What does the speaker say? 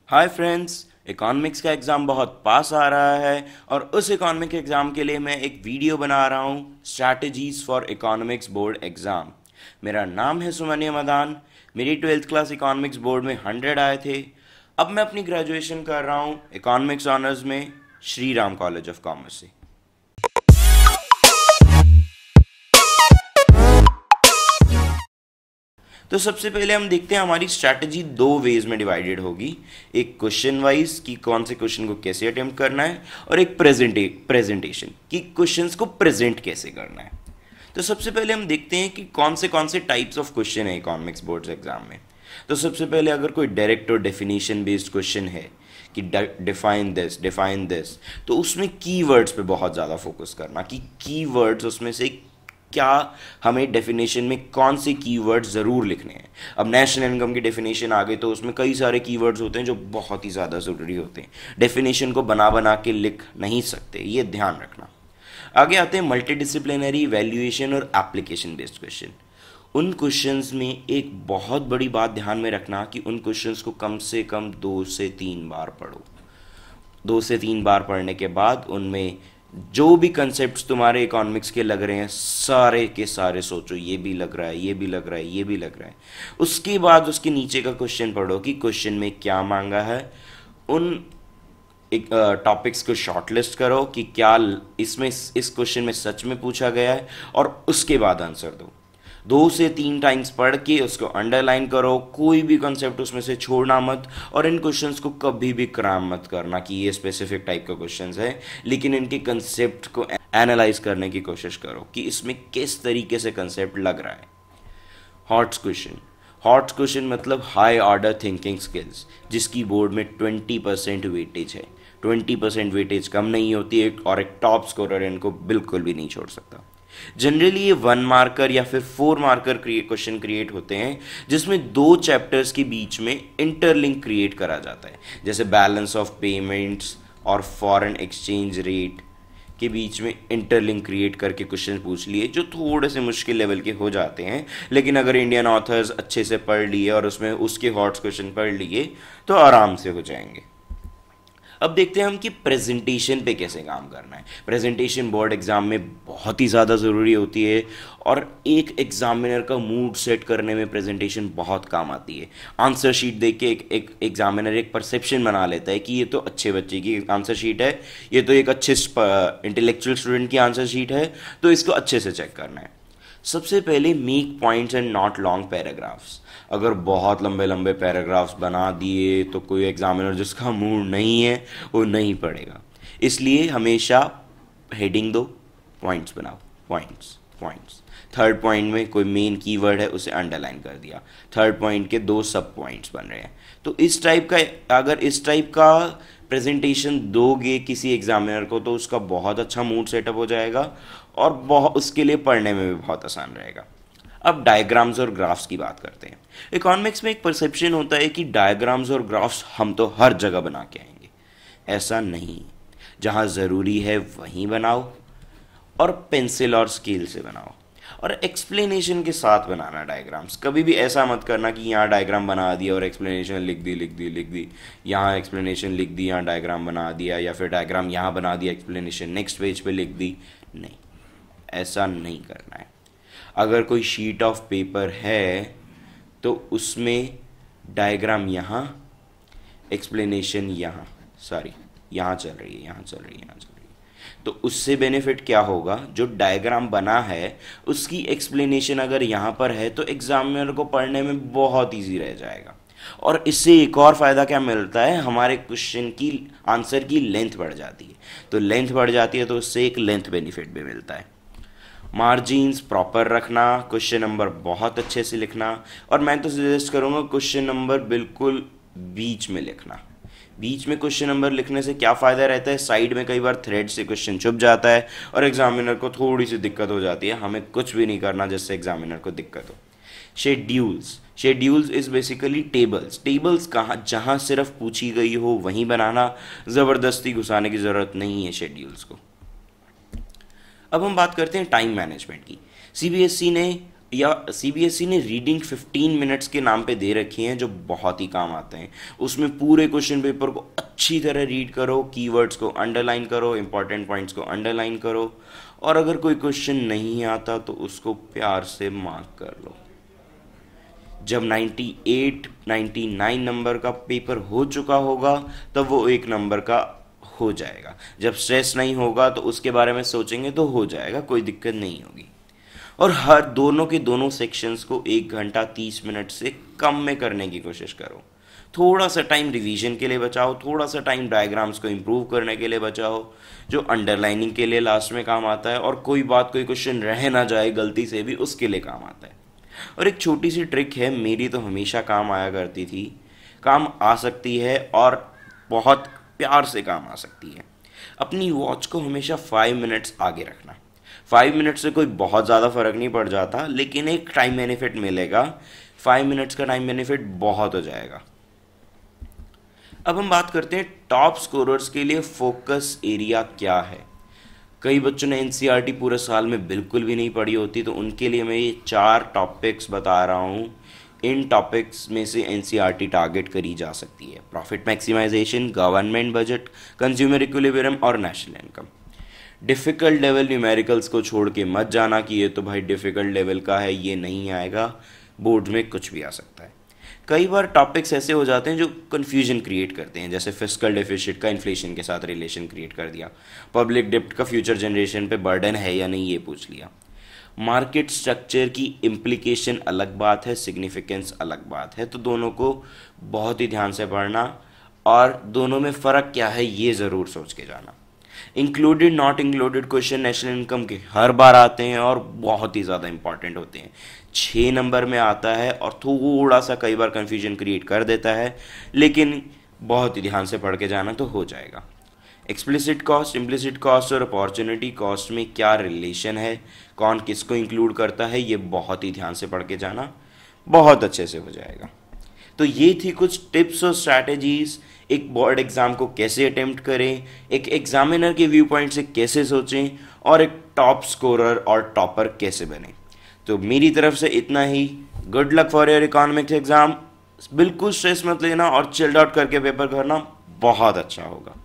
Hi friends, economics का exam बहुत पास आ रहा है और उस इकोनॉमिक एग्ज़ाम के लिए मैं एक वीडियो बना रहा हूँ, strategies for economics board exam. मेरा नाम है सुमन्य मदान। मेरी 12th क्लास इकोनॉमिक्स बोर्ड में 100 आए थे। अब मैं अपनी ग्रेजुएशन कर रहा हूँ इकोनॉमिक्स ऑनर्स में Shri Ram college of commerce से। तो सबसे पहले हम देखते हैं हमारी स्ट्रैटेजी दो वेज में डिवाइडेड होगी। एक क्वेश्चन वाइज कि कौन से क्वेश्चन को कैसे अटेम्प्ट करना है, और एक प्रेजेंटेशन कि क्वेश्चंस को प्रेजेंट कैसे करना है। तो सबसे पहले हम देखते हैं कि कौन से टाइप्स ऑफ क्वेश्चन है इकोनॉमिक्स बोर्ड्स एग्जाम में। तो सबसे पहले अगर कोई डायरेक्ट और डेफिनेशन बेस्ड क्वेश्चन है कि डिफाइन दिस, तो उसमें कीवर्ड्स पे बहुत ज़्यादा फोकस करना कि कीवर्ड्स उसमें से क्या हमें डेफिनेशन में कौन से कीवर्ड्स ज़रूर लिखने हैं। अब नेशनल इनकम की डेफिनेशन आ गई तो उसमें कई सारे कीवर्ड्स होते हैं जो बहुत ही ज़्यादा ज़रूरी होते हैं। डेफिनेशन को बना बना के लिख नहीं सकते, ये ध्यान रखना। आगे आते हैं मल्टी डिसिप्लिनरी, वैल्यूएशन और एप्लीकेशन बेस्ड क्वेश्चन। उन क्वेश्चंस में एक बहुत बड़ी बात ध्यान में रखना कि उन क्वेश्चंस को कम से कम 2 से 3 बार पढ़ो। 2 से 3 बार पढ़ने के बाद उनमें जो भी कंसेप्ट तुम्हारे इकोनॉमिक्स के लग रहे हैं सारे के सारे सोचो, ये भी लग रहा है, ये भी लग रहा है, ये भी लग रहा है। उसके बाद उसके नीचे का क्वेश्चन पढ़ो कि क्वेश्चन में क्या मांगा है। उन टॉपिक्स को शॉर्टलिस्ट करो कि क्या इसमें इस क्वेश्चन में सच में पूछा गया है, और उसके बाद आंसर दो। 2 से 3 टाइम्स पढ़ के उसको अंडरलाइन करो, कोई भी कॉन्सेप्ट उसमें से छोड़ना मत। और इन क्वेश्चंस को कभी भी क्रैम मत करना कि ये स्पेसिफिक टाइप का क्वेश्चंस है, लेकिन इनके कंसेप्ट को एनालाइज करने की कोशिश करो कि इसमें किस तरीके से कंसेप्ट लग रहा है। हॉट्स क्वेश्चन मतलब हाई ऑर्डर थिंकिंग स्किल्स, जिसकी बोर्ड में 20% वेटेज है। 20% वेटेज कम नहीं होती है, और एक टॉप स्कोरर इनको बिल्कुल भी नहीं छोड़ सकता। जनरली ये 1 मार्कर या फिर 4 मार्कर क्वेश्चन क्रिएट होते हैं, जिसमें 2 चैप्टर्स के बीच में इंटरलिंक क्रिएट करा जाता है। जैसे बैलेंस ऑफ पेमेंट्स और फॉरेन एक्सचेंज रेट के बीच में इंटरलिंक क्रिएट करके क्वेश्चन पूछ लिए, जो थोड़े से मुश्किल लेवल के हो जाते हैं। लेकिन अगर इंडियन ऑथर्स अच्छे से पढ़ लिए और उसमें उसके हॉट्स क्वेश्चन पढ़ लिए तो आराम से हो जाएंगे। अब देखते हैं हम कि प्रेजेंटेशन पे कैसे काम करना है। प्रेजेंटेशन बोर्ड एग्जाम में बहुत ही ज़्यादा ज़रूरी होती है, और एक एग्जामिनर का मूड सेट करने में प्रेजेंटेशन बहुत काम आती है। आंसर शीट देख के एक एग्जामिनर एक परसेप्शन बना लेता है कि ये तो अच्छे बच्चे की आंसर शीट है, ये तो एक अच्छे इंटेलेक्चुअल स्टूडेंट की आंसर शीट है, तो इसको अच्छे से चेक करना है। सबसे पहले make points and not long paragraphs. अगर बहुत लंबे लंबे पैराग्राफ्स बना दिए तो कोई एग्जामिनर जिसका मूड नहीं है वो नहीं पढ़ेगा। इसलिए हमेशा हेडिंग दो, पॉइंट्स बनाओ, पॉइंट्स पॉइंट्स। थर्ड पॉइंट में कोई मेन कीवर्ड है उसे अंडरलाइन कर दिया, थर्ड पॉइंट के 2 सब पॉइंट्स बन रहे हैं। तो इस टाइप का प्रेजेंटेशन दोगे किसी एग्जामिनर को तो उसका बहुत अच्छा मूड सेटअप हो जाएगा, और बहुत उसके लिए पढ़ने में भी बहुत आसान रहेगा। अब डायग्राम्स और ग्राफ्स की बात करते हैं। इकोनॉमिक्स में एक परसेप्शन होता है कि डायग्राम्स और ग्राफ्स हम तो हर जगह बना के आएंगे। ऐसा नहीं, जहाँ ज़रूरी है वहीं बनाओ, और पेंसिल और स्केल से बनाओ, और एक्सप्लेनेशन के साथ बनाना डायग्राम्स। कभी भी ऐसा मत करना कि यहाँ डायग्राम बना दिया और एक्सप्लेनेशन लिख दी, यहाँ एक्सप्लेनेशन लिख दी, यहाँ डायग्राम बना दिया, या फिर डायग्राम यहाँ बना दिया, एक्सप्लेनेशन नेक्स्ट पेज पे लिख दी। नहीं, ऐसा नहीं करना है। अगर कोई शीट ऑफ पेपर है तो उसमें डायग्राम यहाँ, एक्सप्लेनेशन यहाँ, यहाँ चल रही है। तो उससे बेनिफिट क्या होगा, जो डायग्राम बना है उसकी एक्सप्लेनेशन अगर यहाँ पर है तो एग्जामिनर को पढ़ने में बहुत ईजी रह जाएगा। और इससे एक और फ़ायदा क्या मिलता है, हमारे क्वेश्चन की आंसर की लेंथ बढ़ जाती है। तो लेंथ बढ़ जाती है तो उससे एक लेंथ बेनिफिट भी मिलता है। मार्जिन्स प्रॉपर रखना, क्वेश्चन नंबर बहुत अच्छे से लिखना, और मैं तो सजेस्ट करूँगा क्वेश्चन नंबर बिल्कुल बीच में लिखना। बीच में क्वेश्चन नंबर लिखने से क्या फ़ायदा रहता है, साइड में कई बार थ्रेड से क्वेश्चन छुप जाता है और एग्जामिनर को थोड़ी सी दिक्कत हो जाती है। हमें कुछ भी नहीं करना जिससे एग्जामिनर को दिक्कत हो। शेड्यूल्स इज़ बेसिकली टेबल्स कहाँ जहाँ सिर्फ पूछी गई हो वहीं बनाना, ज़बरदस्ती घुसाने की ज़रूरत नहीं है शेड्यूल्स को। अब हम बात करते हैं टाइम मैनेजमेंट की। सीबीएसई ने या सीबीएसई ने रीडिंग 15 मिनट्स के नाम पे दे रखी हैं जो बहुत ही काम आते हैं। उसमें पूरे क्वेश्चन पेपर को अच्छी तरह रीड करो, कीवर्ड्स को अंडरलाइन करो, इंपॉर्टेंट पॉइंट्स को अंडरलाइन करो, और अगर कोई क्वेश्चन नहीं आता तो उसको प्यार से मार्क कर लो। जब 98 99 नंबर का पेपर हो चुका होगा तब वो 1 नंबर का हो जाएगा। जब स्ट्रेस नहीं होगा तो उसके बारे में सोचेंगे तो हो जाएगा, कोई दिक्कत नहीं होगी। और हर दोनों के दोनों सेक्शंस को 1 घंटा 30 मिनट से कम में करने की कोशिश करो। थोड़ा सा टाइम रिवीजन के लिए बचाओ, थोड़ा सा टाइम डायग्राम्स को इम्प्रूव करने के लिए बचाओ, जो अंडरलाइनिंग के लिए लास्ट में काम आता है, और कोई क्वेश्चन रह ना जाए गलती से भी, उसके लिए काम आता है। और एक छोटी सी ट्रिक है, मेरी तो हमेशा काम आया करती थी, काम आ सकती है और बहुत प्यार से काम आ सकती है। अपनी वॉच को हमेशा 5 मिनट्स आगे रखना। 5 मिनट से कोई बहुत ज़्यादा फर्क नहीं पड़ जाता, लेकिन एक टाइम बेनिफिट मिलेगा। 5 मिनट्स का टाइम बेनिफिट बहुत हो जाएगा। अब हम बात करते हैं टॉप स्कोरर्स के लिए फोकस एरिया क्या है। कई बच्चों ने एनसीईआरटी पूरे साल में बिल्कुल भी नहीं पढ़ी होती, तो उनके लिए मैं ये 4 टॉपिक्स बता रहा हूँ। इन टॉपिक्स में से एनसीईआरटी टारगेट करी जा सकती है: profit maximisation, government budget, consumer equilibrium और national income. Difficult level numericals को छोड़ के मत जाना कि ये तो भाई डिफ़िकल्ट लेवल का है, ये नहीं आएगा। बोर्ड में कुछ भी आ सकता है। कई बार टॉपिक्स ऐसे हो जाते हैं जो कन्फ्यूजन क्रिएट करते हैं, जैसे फिस्कल डेफिसिट का इन्फ्लेशन के साथ रिलेशन क्रिएट कर दिया, पब्लिक डेप्ट का फ्यूचर जनरेशन पे बर्डन है या नहीं ये पूछ लिया। मार्केट स्ट्रक्चर की इम्प्लीकेशन अलग बात है, सिग्निफिकेंस अलग बात है, तो दोनों को बहुत ही ध्यान से पढ़ना और दोनों में फ़र्क क्या है ये ज़रूर सोच के जाना। Included not included question national income के हर बार आते हैं और बहुत ही ज़्यादा इंपॉर्टेंट होते हैं। 6 नंबर में आता है और थोड़ा सा कई बार कन्फ्यूजन क्रिएट कर देता है, लेकिन बहुत ही ध्यान से पढ़ के जाना तो हो जाएगा। एक्सप्लिसिट कॉस्ट, इम्प्लिसिट कॉस्ट और अपॉर्चुनिटी कॉस्ट में क्या रिलेशन है, कौन किसको इंक्लूड करता है, ये बहुत ही ध्यान से पढ़ के जाना, बहुत अच्छे से हो जाएगा। तो ये थी कुछ टिप्स और स्ट्रैटेजीज़, एक बोर्ड एग्ज़ाम को कैसे अटेम्प्ट करें, एक एग्जामिनर के व्यू पॉइंट से कैसे सोचें, और एक टॉप स्कोरर और टॉपर कैसे बने। तो मेरी तरफ से इतना ही। Good luck for your economics exam. बिल्कुल स्ट्रेस मत लेना और चिल्ड आउट करके पेपर करना, बहुत अच्छा होगा।